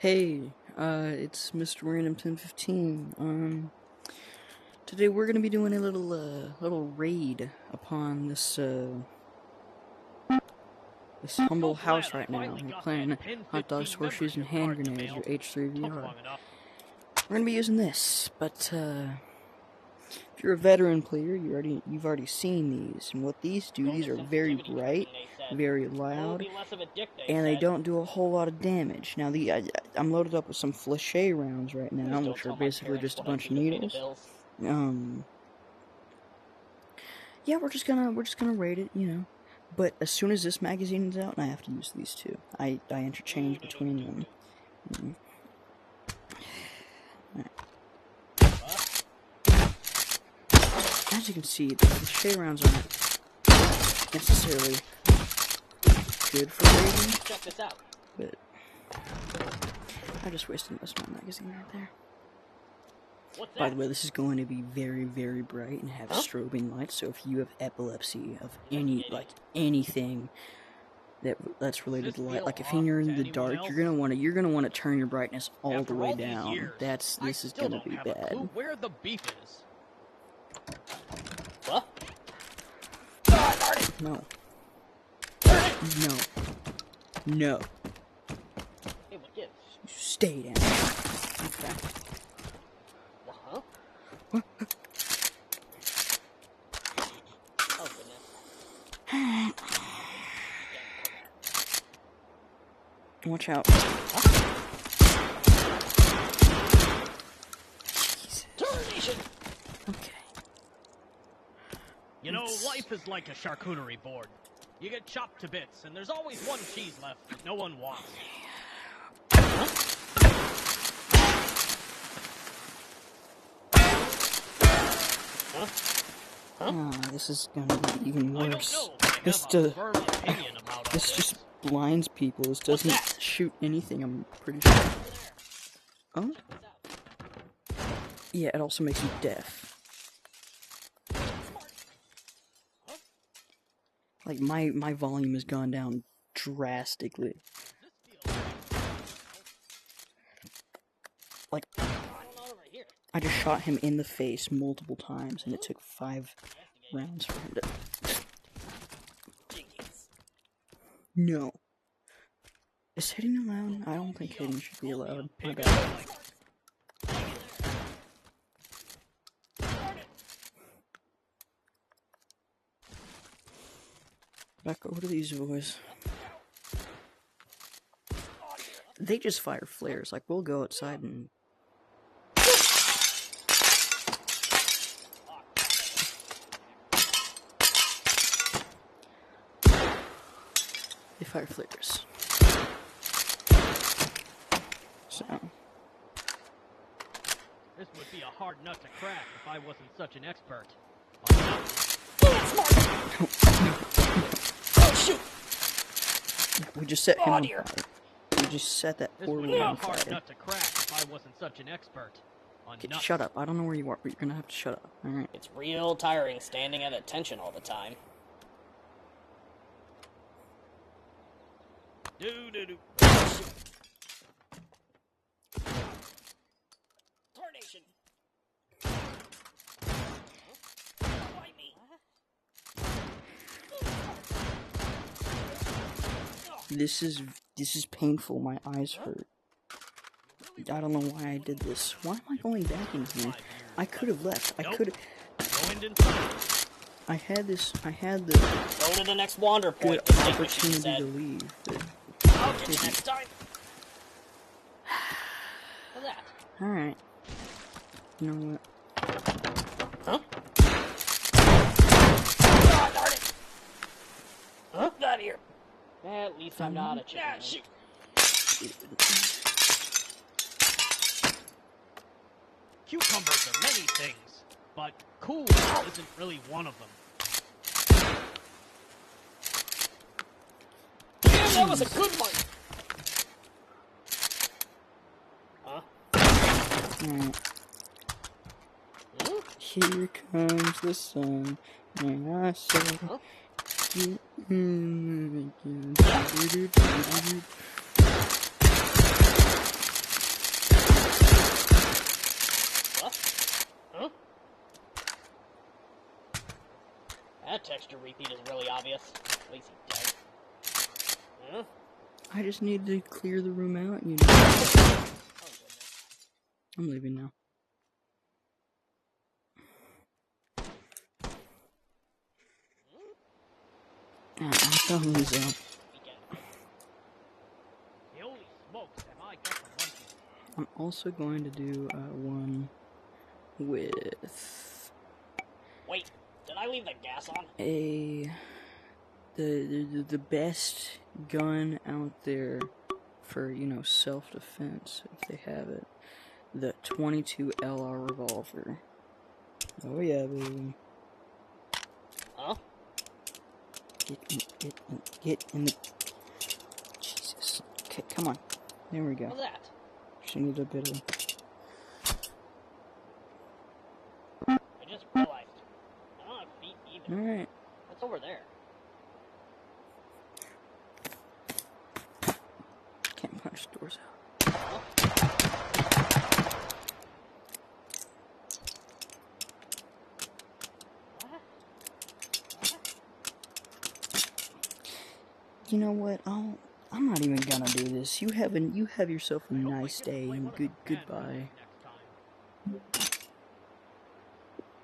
Hey, it's Mr. Random 1015. Today we're gonna be doing a little raid upon this humble house right now. We're playing hot dogs, horseshoes, and hand grenades, or H3VR. We're gonna be using this, but if you're a veteran player, you've already seen these, and what these do, these are very bright, very loud, and they don't do a whole lot of damage. Now, I'm loaded up with some flèche rounds right now, which are basically just a bunch of needles. Yeah, we're just gonna raid it, you know. But as soon as this magazine is out, I have to use these two. I interchange between them. As you can see, the flèche rounds aren't necessarily good for raiding. Check this out. But I just wasted a small magazine right there. What's that? By the way, this is going to be very, very bright and have strobing lights. So if you have epilepsy of anything that's related to light, like if you're in the dark, you're gonna want to turn your brightness all the way down. This is gonna be bad. Where the beef is? What? No. No. No. Hey, what gives? Stay down. Okay. Huh? Oh, goodness. Watch out. Jesus. Termination! Okay. You know, life is like a charcuterie board. You get chopped to bits, and there's always one cheese left that no one wants. Oh, this is gonna be even worse. This just blinds people. This doesn't shoot anything, I'm pretty sure. Oh? Yeah, it also makes you deaf. Like, my volume has gone down drastically. Like, I just shot him in the face multiple times, and it took 5 rounds for him to... No. Is hitting allowed? I don't think hitting should be allowed. My bad. Back over to these boys. They just fire flares. Like, we'll go outside and... They fire flares. So... This would be a hard nut to crack if I wasn't such an expert. Oh, shoot! We just set him on fire. We just set that poor man on fire. This would be a hard nut to crack if I wasn't such an expert. Shut up. I don't know where you are, but you're gonna have to shut up. Alright. It's real tiring standing at attention all the time. Do-do-do. Tarnation! This is painful. My eyes hurt. I don't know why I did this. Why am I going back in here? I could have left. I could have... I had the Go to the next wander point. good opportunity to leave. I'll get you next time. What's that? Alright. You know what? Huh? God darn it! Huh? Get out of here. At least I'm not a chicken. Ah, shoot. Cucumbers are many things, but cool isn't really one of them. Yeah, that was a good one. Huh? Here comes the sun, and I say... Huh? texture repeat is really obvious. At least he does. Huh? I just need to clear the room out, you know. Oh, goodness. I'm leaving now. I'm throwing these out. Holy smokes, have I got the munchies. I'm also going to do one with Wait, did I leave the gas on? the best gun out there for, you know, self-defense, if they have it. The 22 LR revolver. Oh yeah, baby. Huh? Get in the... Jesus. Okay, come on. There we go. What's that? She needs a bit of... I just realized. I don't have feet either. Alright. What's over there? Can't punch the doors out. Huh? You know what? I'm not even gonna do this. You have yourself a nice day and goodbye.